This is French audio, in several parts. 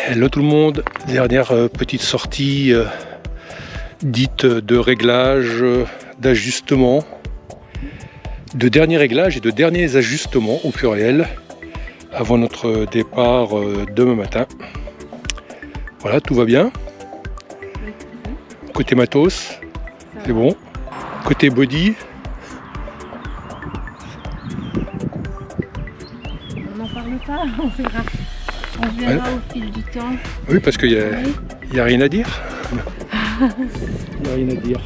Hello tout le monde, dernière petite sortie dite de réglage, d'ajustement, de derniers réglages et de derniers ajustements au pluriel avant notre départ demain matin. Voilà, tout va bien. Côté matos, c'est bon. Côté body, on n'en parle pas, on verra. On verra au fil du temps. oui, parce qu'il n'y a rien à dire. Il n'y a rien à dire.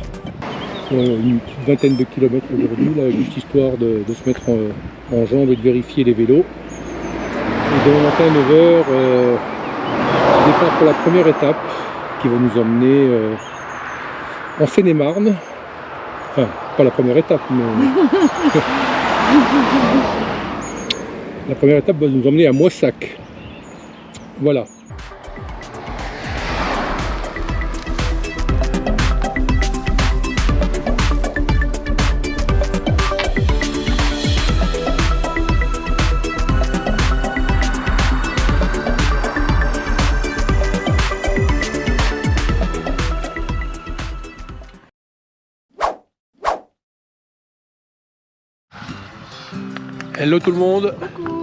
Une petite vingtaine de kilomètres aujourd'hui, là, juste histoire de se mettre en jambes et de vérifier les vélos. Et demain matin, à 9h, départ pour la première étape qui va nous emmener en Seine-et-Marne. Enfin, pas la première étape, mais... la première étape va nous emmener à Moissac. Voilà. Hello tout le monde. Coucou.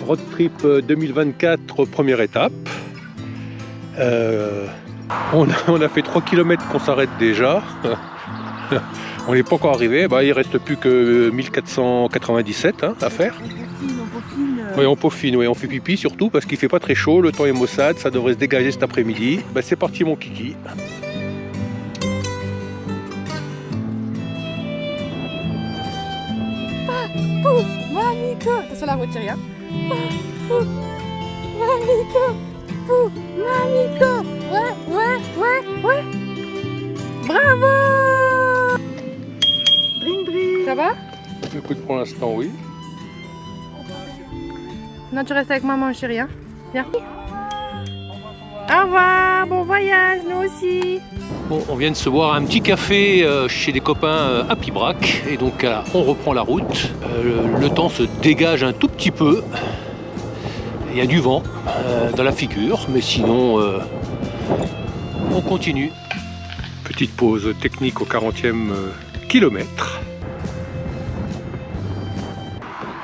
Road trip 2024, première étape. On a fait 3 km qu'on s'arrête déjà. On n'est pas encore arrivé. Il reste plus que 1497 à faire. On peaufine, on fait pipi surtout parce qu'il fait pas très chaud, le temps est maussade, ça devrait se dégager cet après-midi. C'est parti mon kiki. Pou, Mamiko. Attention la voiture, hein. Pou, Mamiko. Pou, Mamiko. Ouais. Bravo. Dring dring. Ça va? Écoute, pour l'instant, oui. Non, tu restes avec maman, chérie, hein. Viens. Au revoir, bon voyage, nous aussi. Bon, on vient de se boire un petit café chez des copains à Pibrac et donc on reprend la route. Le temps se dégage un tout petit peu. Il y a du vent dans la figure, mais sinon on continue. Petite pause technique au 40e kilomètre.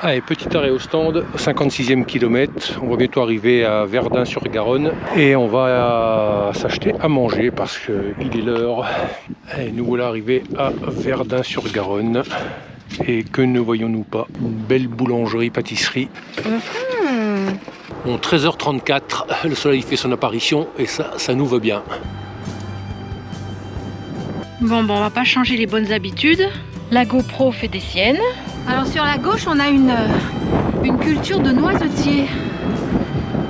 Allez, petit arrêt au stand, 56e kilomètre, on va bientôt arriver à Verdun-sur-Garonne et on va s'acheter à manger parce qu'il est l'heure. Et nous voilà arrivés à Verdun-sur-Garonne et que ne voyons-nous pas, une belle boulangerie-pâtisserie. Bon, 13h34, le soleil fait son apparition et ça nous va bien. Bon, on va pas changer les bonnes habitudes. La GoPro fait des siennes. Alors sur la gauche, on a une culture de noisetiers.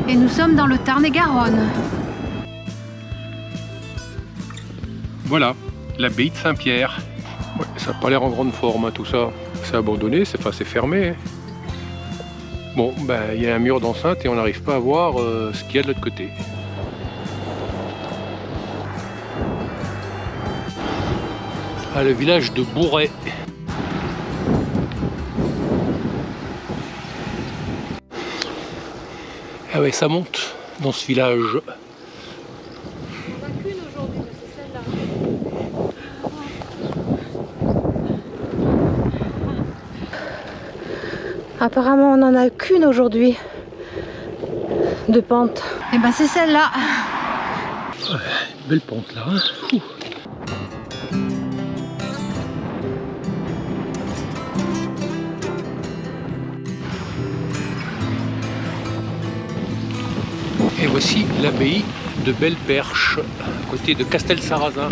Et nous sommes dans le Tarn-et-Garonne. Voilà, l'abbaye de Saint-Pierre. Ouais, ça n'a pas l'air en grande forme tout ça. C'est abandonné, c'est fermé. Bon, il y a un mur d'enceinte et on n'arrive pas à voir ce qu'il y a de l'autre côté. Le village de Bourret. Ah ouais, ça monte dans ce village. On n'a qu'une aujourd'hui, mais c'est celle-là. Apparemment, on n'en a qu'une aujourd'hui de pente. Et c'est celle-là. Ouais, belle pente là. Ouh. Et voici l'abbaye de Belle-Perche, à côté de Castel-Sarrazin.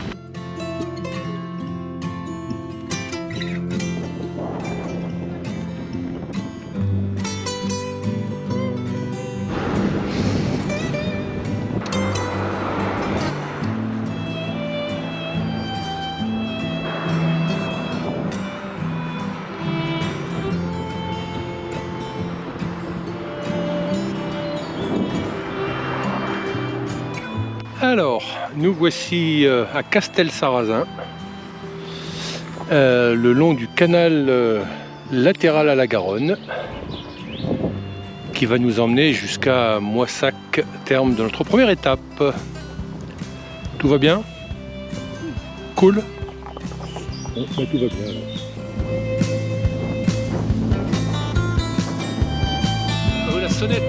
Alors, nous voici à Castel-Sarrazin, le long du canal latéral à la Garonne, qui va nous emmener jusqu'à Moissac, terme de notre première étape. Tout va bien? Cool? Bon, bah, tout va bien alors. Oh, la sonnette!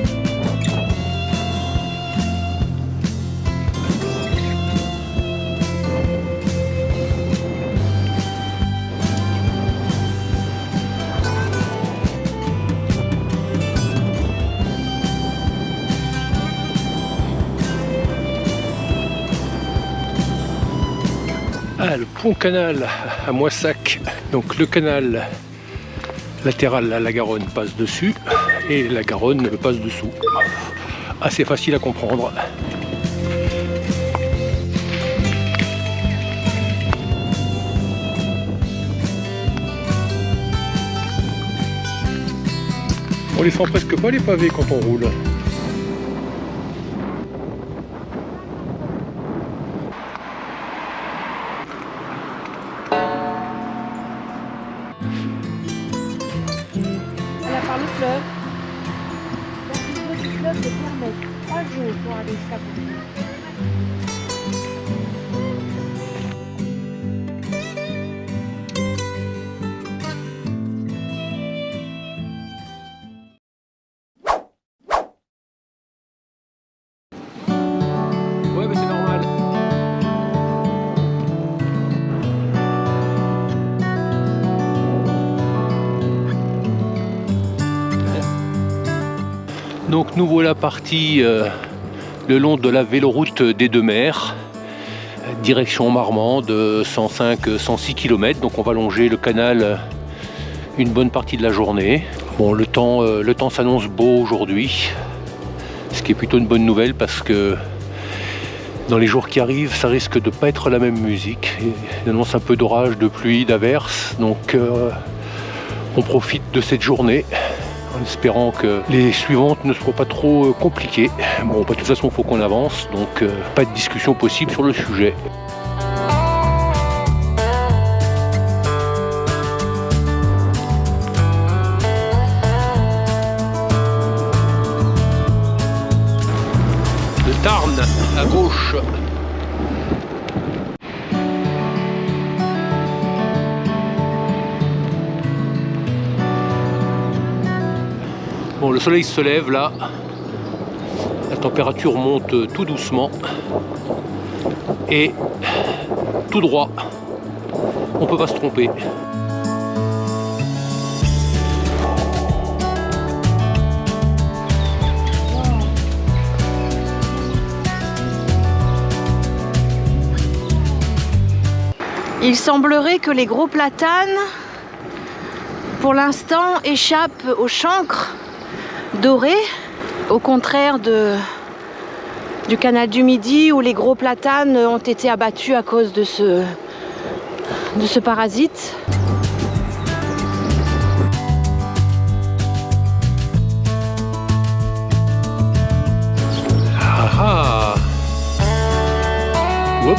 Ah, le pont canal à Moissac. Donc le canal latéral à la Garonne passe dessus et la Garonne passe dessous. Assez facile à comprendre. On les sent presque pas les pavés quand on roule. Par le fleuve. Donc le fleuve de permet 3 jours pour aller savourer. Ouais, mais c'est normal. Donc nous voilà partis le long de la véloroute des Deux Mers, direction Marmande, 105-106 km. Donc on va longer le canal une bonne partie de la journée. Bon, le temps s'annonce beau aujourd'hui, ce qui est plutôt une bonne nouvelle parce que dans les jours qui arrivent, ça risque de pas être la même musique. Il annonce un peu d'orage, de pluie, d'averse. Donc on profite de cette journée en espérant que les suivantes ne seront pas trop compliquées. Bon, de toute façon, il faut qu'on avance, donc pas de discussion possible sur le sujet. Le Tarn, à gauche. Bon, le soleil se lève là, la température monte tout doucement et tout droit, on peut pas se tromper. Il semblerait que les gros platanes, pour l'instant, échappent au chancre doré, au contraire du canal du Midi où les gros platanes ont été abattus à cause de ce parasite. Ah ah. Hop.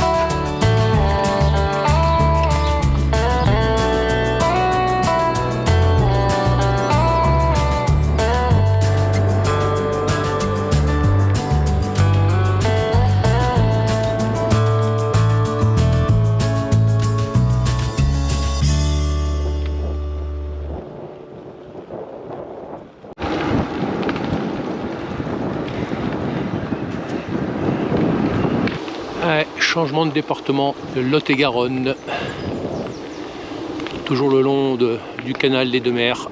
Ouais, changement de département de Lot-et-Garonne, toujours le long du canal des Deux Mers.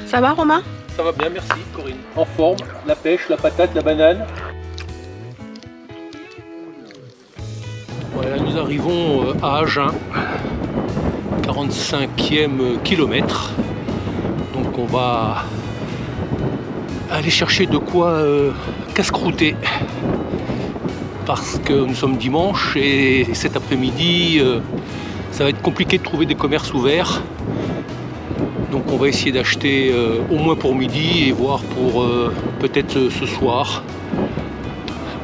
Ça va, Romain? Ça va bien, merci Corinne. En forme, la pêche, la patate, la banane. Voilà, nous arrivons à Agen, 45e kilomètre. Donc on va aller chercher de quoi casse-croûter. Parce que nous sommes dimanche et cet après-midi, ça va être compliqué de trouver des commerces ouverts. Donc on va essayer d'acheter au moins pour midi et voir pour peut-être ce soir.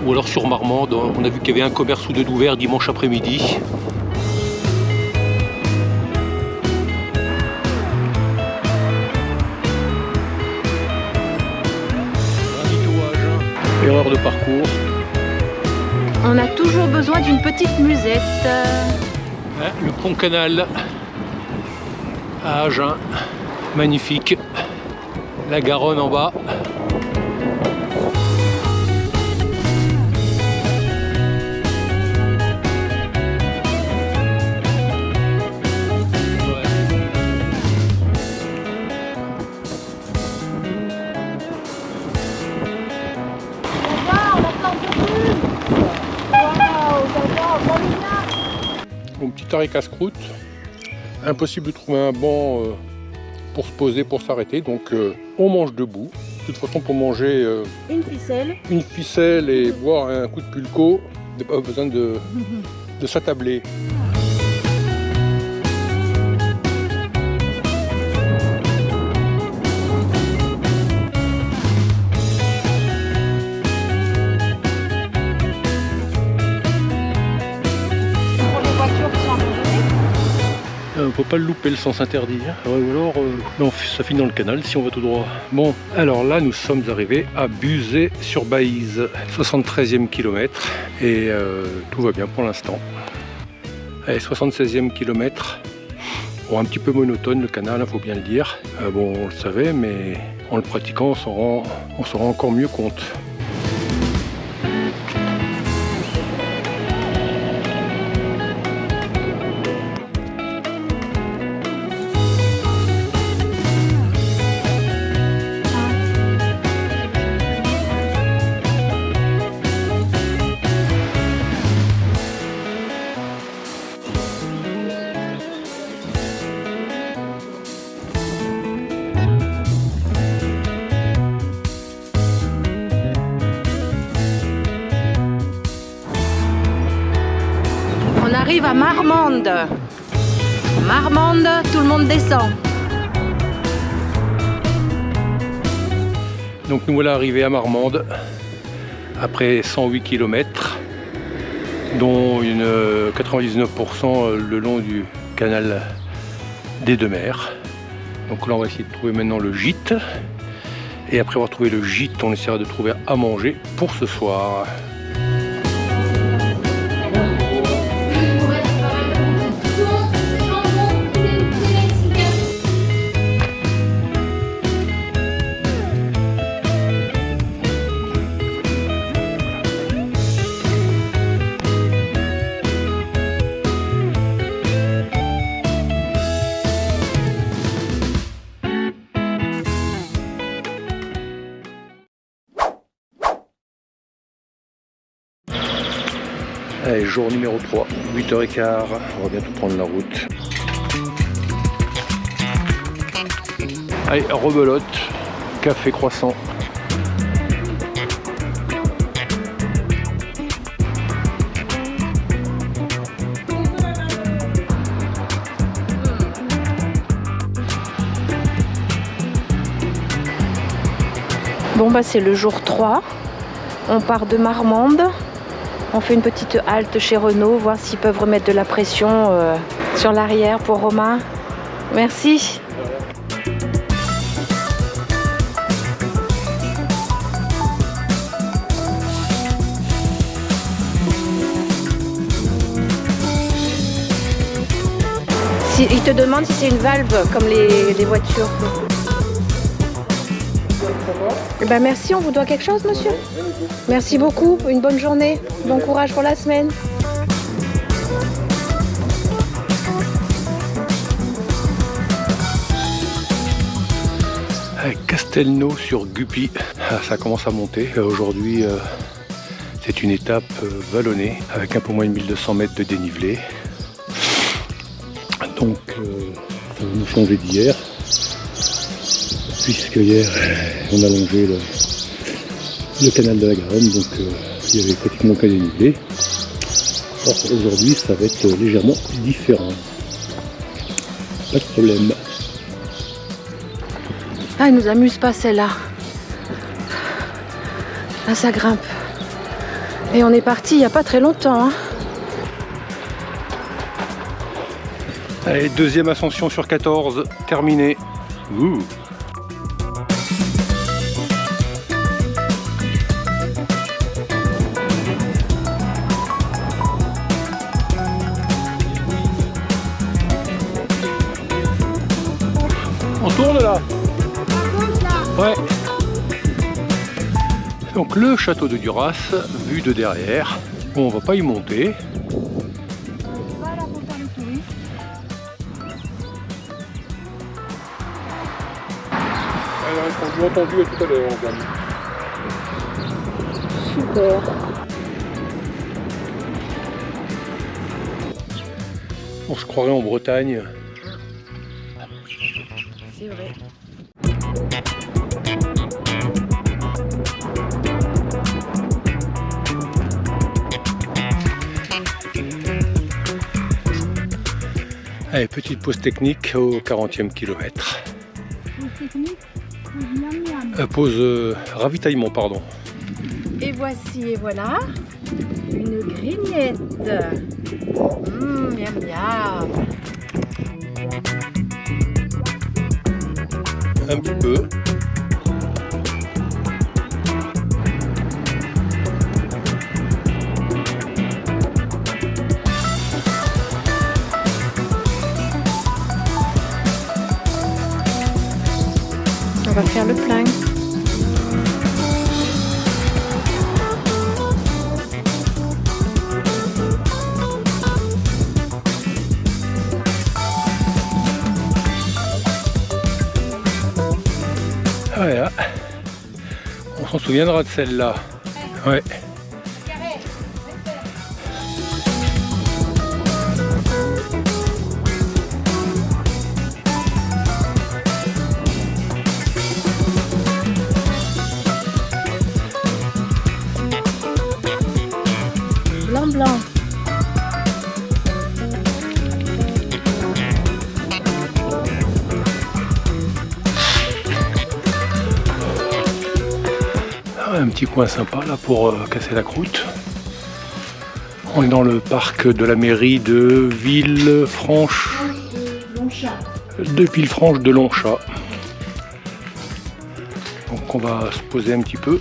ou alors sur Marmande. On a vu qu'il y avait un commerce ou deux d'ouvert dimanche après-midi. Erreur de parcours. On a toujours besoin d'une petite musette. Le pont canal à Agen, magnifique. La Garonne en bas. Mon petit arrêt casse-croûte. Impossible de trouver un banc pour se poser, pour s'arrêter. Donc on mange debout. De toute façon, pour manger Une ficelle et boire un coup de pulco, il n'y a pas besoin de s'attabler. On peut pas le louper, le sens interdit. Ou alors, non, ça finit dans le canal si on va tout droit. Bon, alors là, nous sommes arrivés à Buzet-sur-Baïse, 73e kilomètre, et tout va bien pour l'instant. Allez, 76e kilomètre. Bon, un petit peu monotone le canal, il faut bien le dire. Bon, on le savait, mais en le pratiquant, on s'en rend encore mieux compte. On arrive à Marmande. Marmande, tout le monde descend. Donc nous voilà arrivés à Marmande après 108 km, dont une 99% le long du canal des Deux Mers. Donc là on va essayer de trouver maintenant le gîte. Et après avoir trouvé le gîte, on essaiera de trouver à manger pour ce soir. Allez, jour numéro 3, 8h15, on va bientôt prendre la route. Allez, rebelote, café croissant. Bon bah c'est le jour 3. On part de Marmande. On fait une petite halte chez Renault, voir s'ils peuvent remettre de la pression sur l'arrière pour Romain. Merci. Il te demande si c'est une valve comme les voitures. Eh ben merci, on vous doit quelque chose, monsieur? Merci beaucoup, une bonne journée, bon courage pour la semaine. Castelnau sur Guppy, ça commence à monter. Aujourd'hui, c'est une étape vallonnée avec un peu moins de 1200 mètres de dénivelé. Donc, ça va nous changer d'hier, puisque hier, on a longé le canal de la Garonne, donc il y avait pratiquement qu'un dénivelé. Or, aujourd'hui, ça va être légèrement différent. Pas de problème. Ah, elle nous amuse pas celle-là. Là, ça grimpe. Et on est parti il n'y a pas très longtemps. Hein. Allez, deuxième ascension sur 14, terminée. Ouh. On tourne là. Ouais. Donc le château de Duras, vu de derrière. Bon, on va pas y monter. On l'a entendu tout à l'heure. Super. On se croirait en Bretagne. C'est vrai. Allez, petite pause technique au 40e kilomètre. Pause ravitaillement, pardon. Et voici, et voilà, une grignette. Miam miam. Un petit peu. On va faire le plein. Voilà. On s'en souviendra de celle-là. Ouais. Blanc blanc. Un petit coin sympa là pour casser la croûte. On est dans le parc de la mairie de Villefranche de Lonchat. Donc on va se poser un petit peu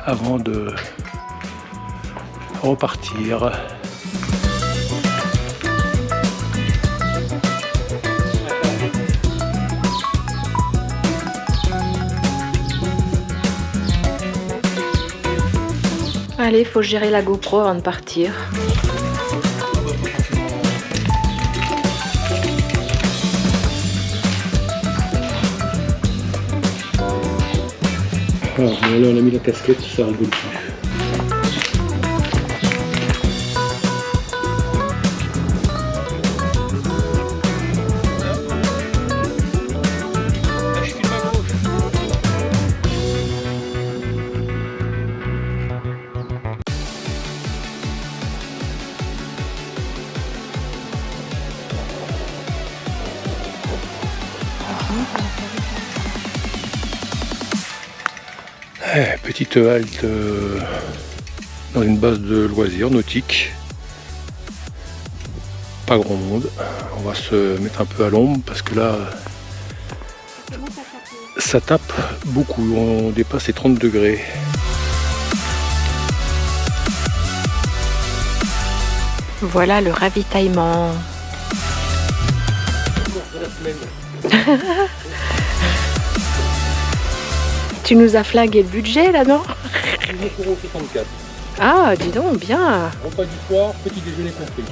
avant de repartir. Allez, faut gérer la GoPro avant de partir. Voilà, là on a mis la casquette, ça rigole plus. Petite halte dans une base de loisirs nautiques. Pas grand monde. On va se mettre un peu à l'ombre parce que là ça tape beaucoup. On dépasse les 30 degrés. Voilà le ravitaillement. Tu nous as flingué le budget là, non? 19,64 €. Ah, dis donc, bien. Repas du soir, petit déjeuner compris.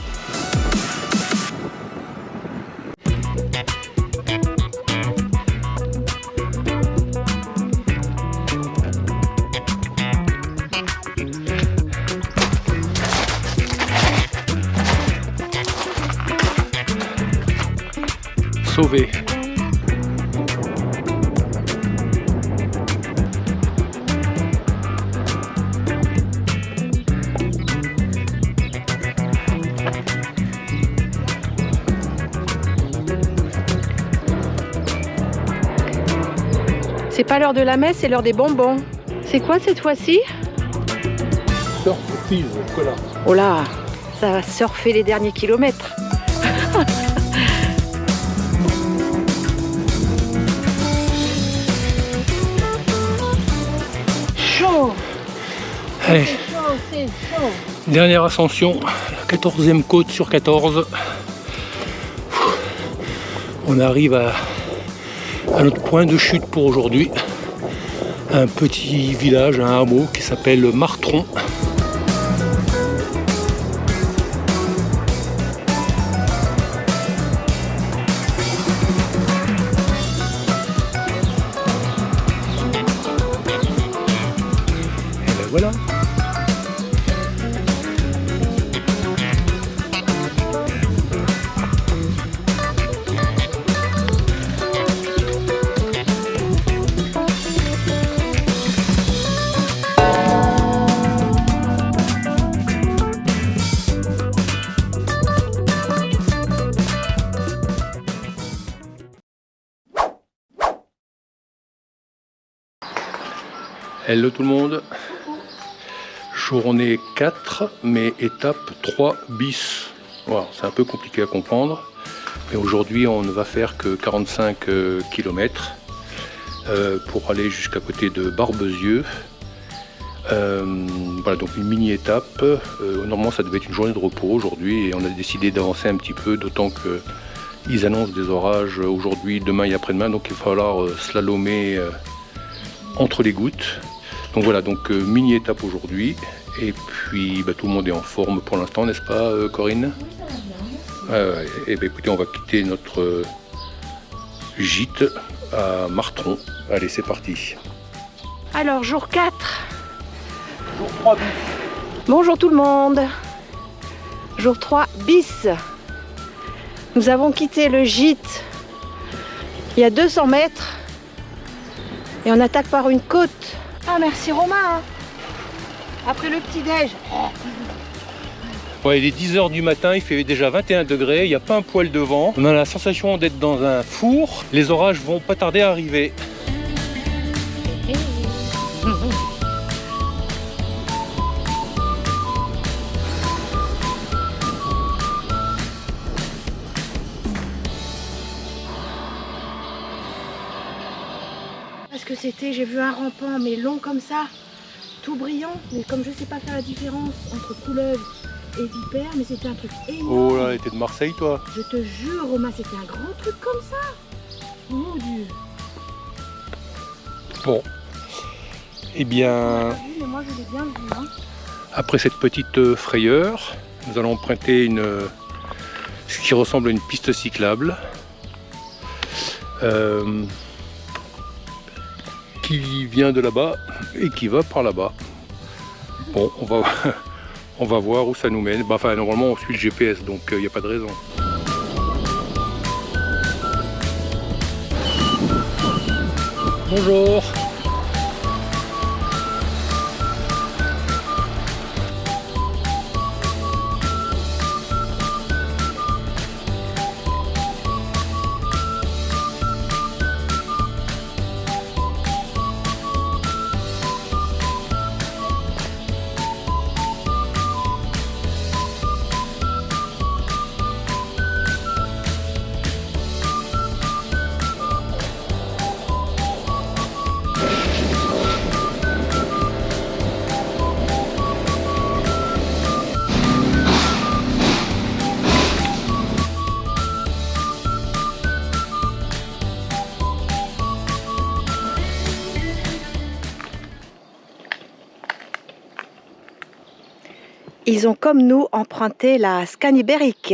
Sauvé. C'est pas l'heure de la messe, c'est l'heure des bonbons. C'est quoi cette fois-ci? Surf Fizz, voilà. Oh là, ça va surfer les derniers kilomètres. Chaud. Allez, C'est chaud. dernière ascension, 14e côte sur 14. On arrive à notre point de chute pour aujourd'hui. Un petit village, un hameau qui s'appelle Martron. Et ben voilà. Hello tout le monde, journée 4 mais étape 3 bis. Voilà, c'est un peu compliqué à comprendre, mais aujourd'hui on ne va faire que 45 km pour aller jusqu'à côté de Barbezieux. Voilà, donc une mini étape. Normalement ça devait être une journée de repos aujourd'hui et on a décidé d'avancer un petit peu, d'autant que ils annoncent des orages aujourd'hui, demain et après-demain, donc il va falloir slalomer entre les gouttes. Donc voilà, donc mini étape aujourd'hui, et puis tout le monde est en forme pour l'instant, n'est-ce pas Corinne? Oui, ça va bien. Et écoutez, on va quitter notre gîte à Martron. Allez, c'est parti. Alors, jour 4. Jour 3 bis. Bonjour tout le monde. Jour 3 bis. Nous avons quitté le gîte il y a 200 mètres et on attaque par une côte. Ah merci Romain. Après le petit-déj. Ouais, il est 10h du matin, il fait déjà 21 degrés, il n'y a pas un poil de vent. On a la sensation d'être dans un four. Les orages vont pas tarder à arriver. Que c'était, j'ai vu un rampant mais long comme ça, tout brillant, mais comme je sais pas faire la différence entre couleuvre et vipère, mais c'était un truc énorme. Oh là, t'es de Marseille toi? Je te jure Romain, c'était un grand truc comme ça. Mon Dieu. Bon, eh bien, Mais moi je l'ai bien vu, hein. Après cette petite frayeur, nous allons emprunter ce qui ressemble à une piste cyclable. Qui vient de là-bas et qui va par là-bas. Bon, on va voir où ça nous mène. Enfin, normalement, on suit le GPS, donc il n'y a pas de raison. Bonjour. Ils ont comme nous emprunté la Scanibérique.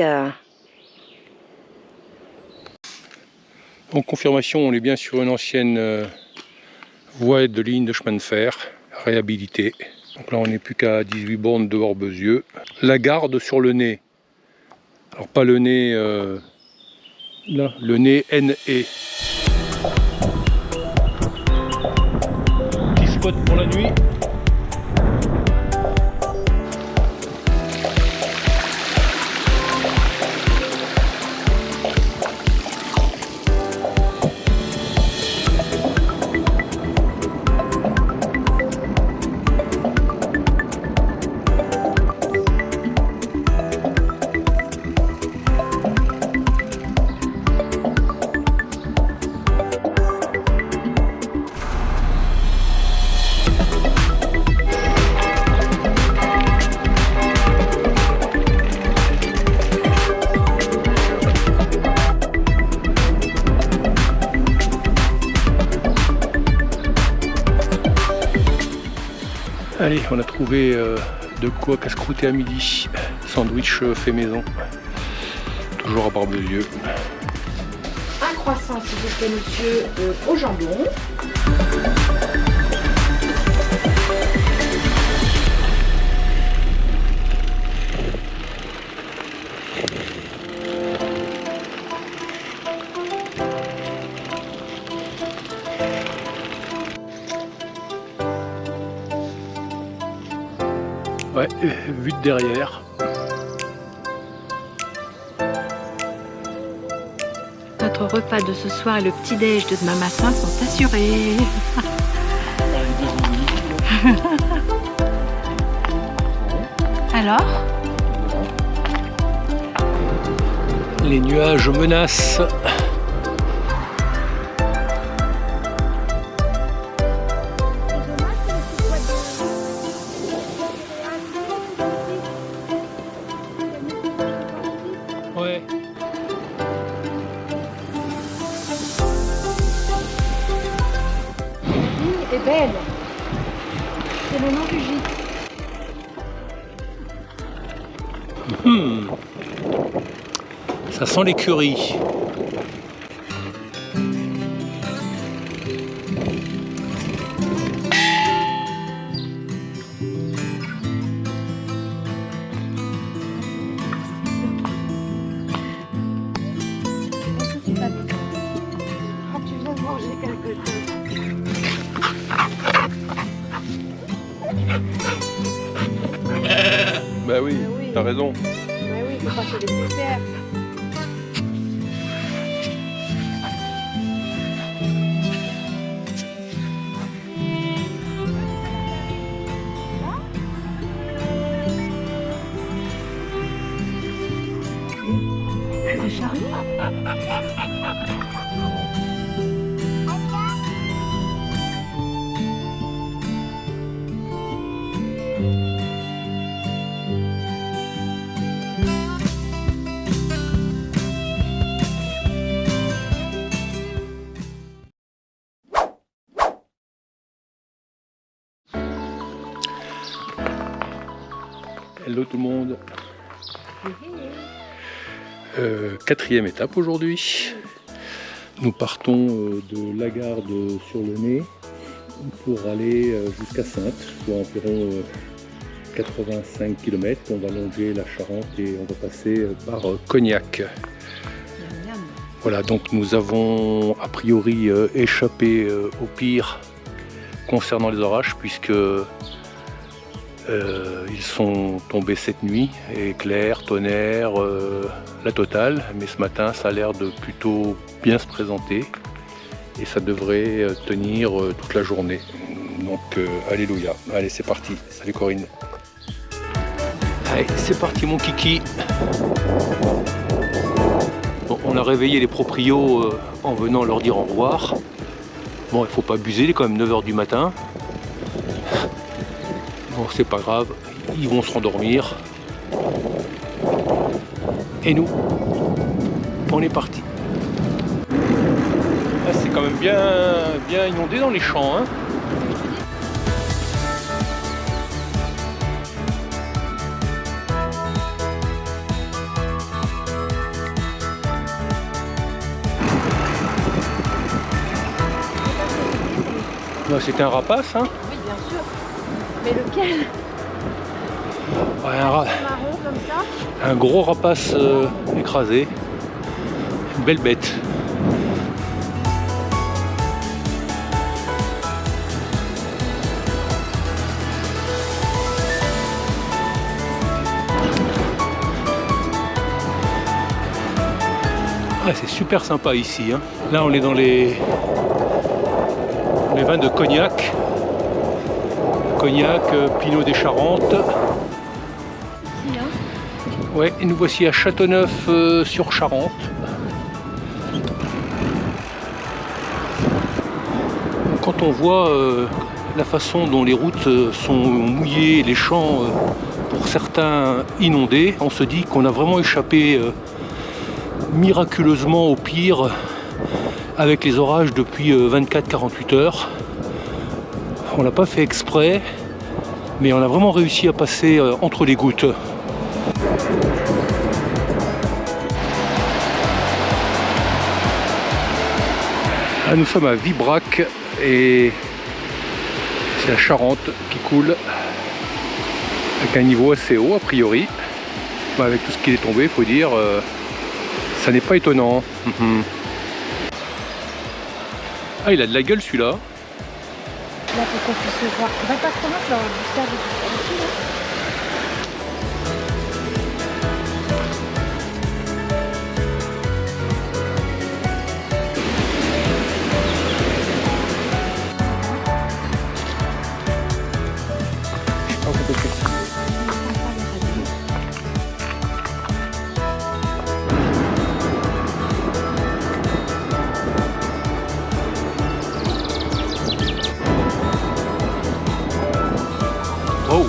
En confirmation, on est bien sur une ancienne voie de ligne de chemin de fer réhabilitée. Donc là, on n'est plus qu'à 18 bornes de Barbezieux. La garde sur le nez. Alors pas le nez là, le nez NE. Petit spot pour la nuit. Allez, on a trouvé de quoi casse-croûter à midi. Sandwich fait maison. Toujours à Barbezieux. Un croissant, s'il vous plaît, monsieur, au jambon. Ouais, vue de derrière. Notre repas de ce soir et le petit-déj de demain matin sont assurés. Alors? Les nuages menacent. Ouais. La vie est belle. C'est le nom du gîte. Ça sent l'écurie. Quand tu viens de manger quelque chose. Bah oui, oui. t'as raison. Mais oui, faut pas se laisser faire. C'est Charlie. Hello tout le monde. Quatrième étape aujourd'hui. Nous partons de Lagarde sur le Nez pour aller jusqu'à Saintes, soit environ 85 km. On va longer la Charente et on va passer par Cognac. Voilà, donc nous avons a priori échappé au pire concernant les orages puisque ils sont tombés cette nuit, éclairs, tonnerre, la totale, mais ce matin ça a l'air de plutôt bien se présenter et ça devrait tenir toute la journée. Donc alléluia, allez c'est parti, salut Corinne. Allez c'est parti mon kiki. Bon, on a réveillé les proprios en venant leur dire au revoir. Bon il faut pas abuser, il est quand même 9 h du matin. Bon, c'est pas grave, ils vont se rendormir. Et nous, on est parti. Ah, c'est quand même bien inondé dans les champs. Hein. C'était un rapace, hein? Oui, bien sûr. Mais lequel? Ouais, Marron comme ça? un gros rapace écrasé. Une belle bête. Ah, c'est super sympa ici. Hein. Là, on est dans les vins de Cognac. Cognac, Pinot des Charentes. Ici, hein. Ouais, et nous voici à Châteauneuf-sur-Charente. Quand on voit la façon dont les routes sont mouillées, les champs pour certains inondés, on se dit qu'on a vraiment échappé miraculeusement au pire avec les orages depuis 24-48 heures. On l'a pas fait exprès, Mais on a vraiment réussi à passer entre les gouttes. Là, nous sommes à Vibrac et c'est la Charente qui coule avec un niveau assez haut a priori. Avec tout ce qui est tombé, il faut dire, ça n'est pas étonnant. Ah, il a de la gueule celui-là. Là, pour qu'on puisse voir. Va pas trop loin, tu vas avoir du stade dessus, là. Oh!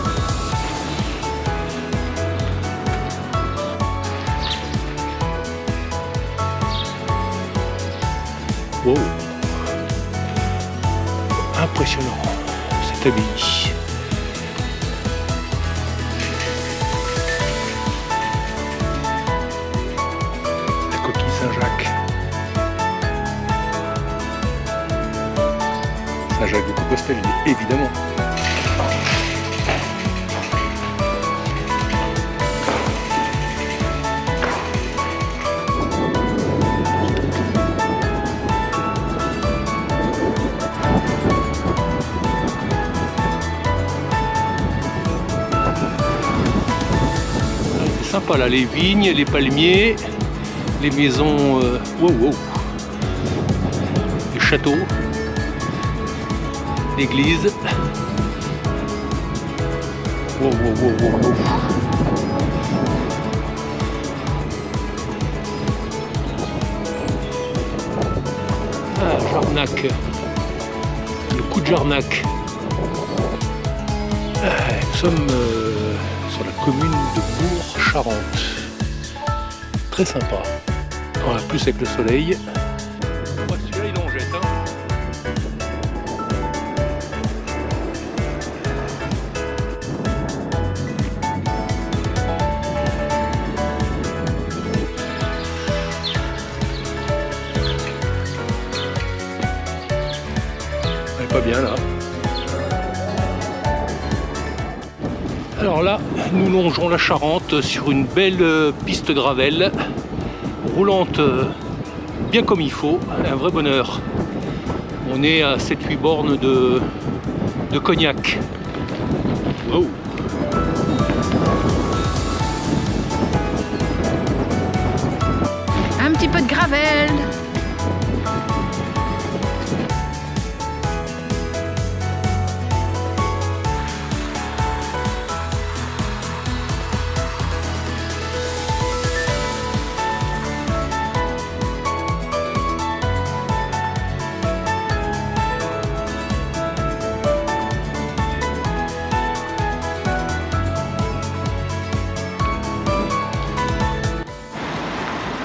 Wow! Impressionnant cet abbaye. La coquille Saint-Jacques. Saint-Jacques de Compostelle, évidemment. Sympa là, les vignes, les palmiers, les maisons, les châteaux, l'église. Wow. Ah, Jarnac, le coup de Jarnac. Nous sommes sur la commune de Bourg-Charente. Très sympa. En plus avec le soleil. Ouais, celui-là il en jette. Elle est pas bien là. Alors là, nous longeons la Charente sur une belle piste gravel, roulante bien comme il faut, un vrai bonheur. On est à 7-8 bornes de Cognac. Oh. Un petit peu de gravel.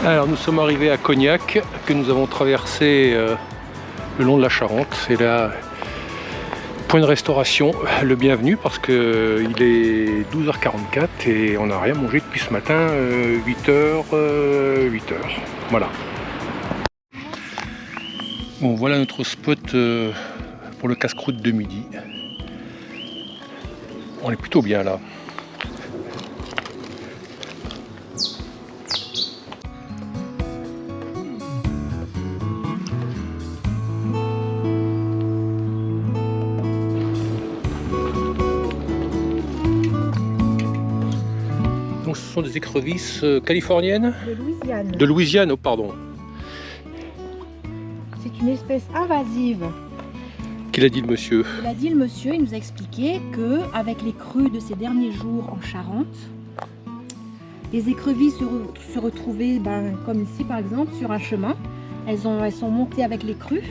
Alors nous sommes arrivés à Cognac, que nous avons traversé le long de la Charente. C'est là, point de restauration, le bienvenu, parce que il est 12h44 et on n'a rien mangé depuis ce matin, 8h. Voilà. Bon, voilà notre spot pour le casse-croûte de midi. On est plutôt bien là. Donc ce sont des écrevisses californiennes ? De Louisiane. De Louisiane, oh pardon. C'est une espèce invasive. Qu'il a dit le monsieur? Il a dit le monsieur, il nous a expliqué que avec les crues de ces derniers jours en Charente, les écrevisses se retrouvaient, comme ici par exemple, sur un chemin. Elles sont montées avec les crues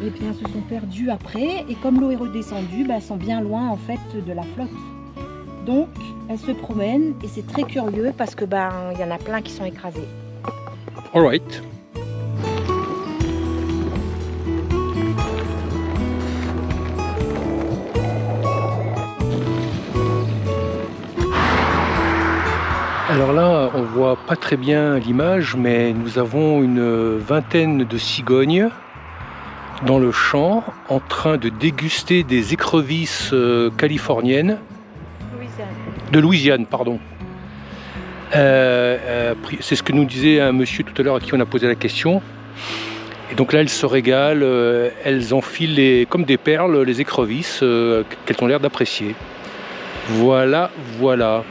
et puis elles se sont perdues après. Et comme l'eau est redescendue, elles sont bien loin en fait de la flotte. Donc elles se promènent et c'est très curieux parce que il y en a plein qui sont écrasés. Alright. Alors là, on voit pas très bien l'image, mais nous avons une vingtaine de cigognes dans le champ en train de déguster des écrevisses californiennes. De Louisiane, pardon. C'est ce que nous disait un monsieur tout à l'heure à qui on a posé la question. Et donc là, elles se régalent, elles enfilent comme des perles les écrevisses qu'elles ont l'air d'apprécier. Voilà, voilà.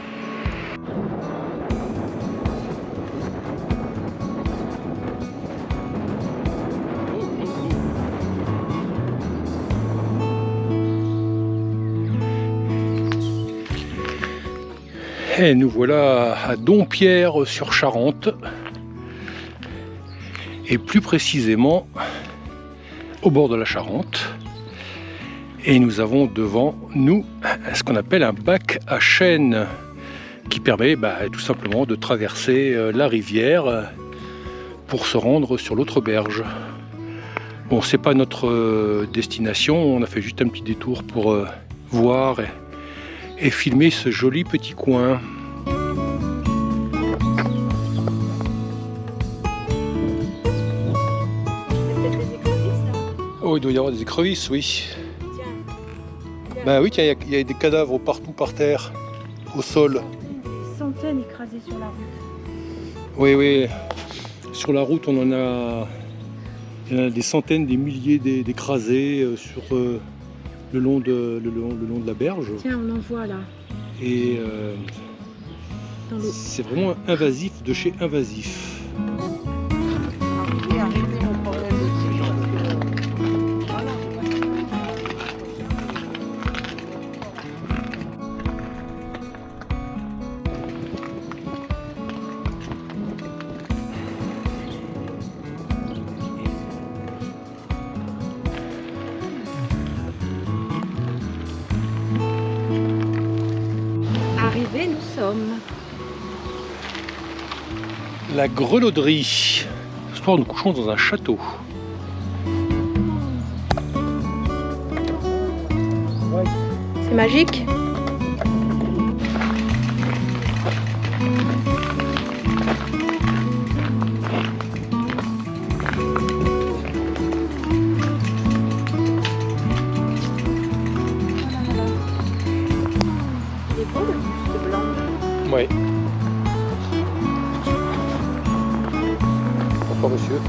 Et nous voilà à Dompierre-sur-Charente, et plus précisément au bord de la Charente. Et nous avons devant nous ce qu'on appelle un bac à chêne qui permet tout simplement de traverser la rivière pour se rendre sur l'autre berge. Bon, c'est pas notre destination, on a fait juste un petit détour pour voir et filmer ce joli petit coin. Oh, il doit y avoir des écrevisses, oui. Tiens. Bah oui, tiens, il y a des cadavres partout par terre, au sol. Des centaines écrasées sur la route. Oui, oui. Sur la route, il y en a des centaines, des milliers d'écrasés sur le long de la berge. Tiens, on en voit là. Et c'est vraiment invasif de chez invasif. Arrivés, nous sommes. La Grenauderie. Ce soir, nous couchons dans un château. C'est magique. Oui. Bonsoir monsieur.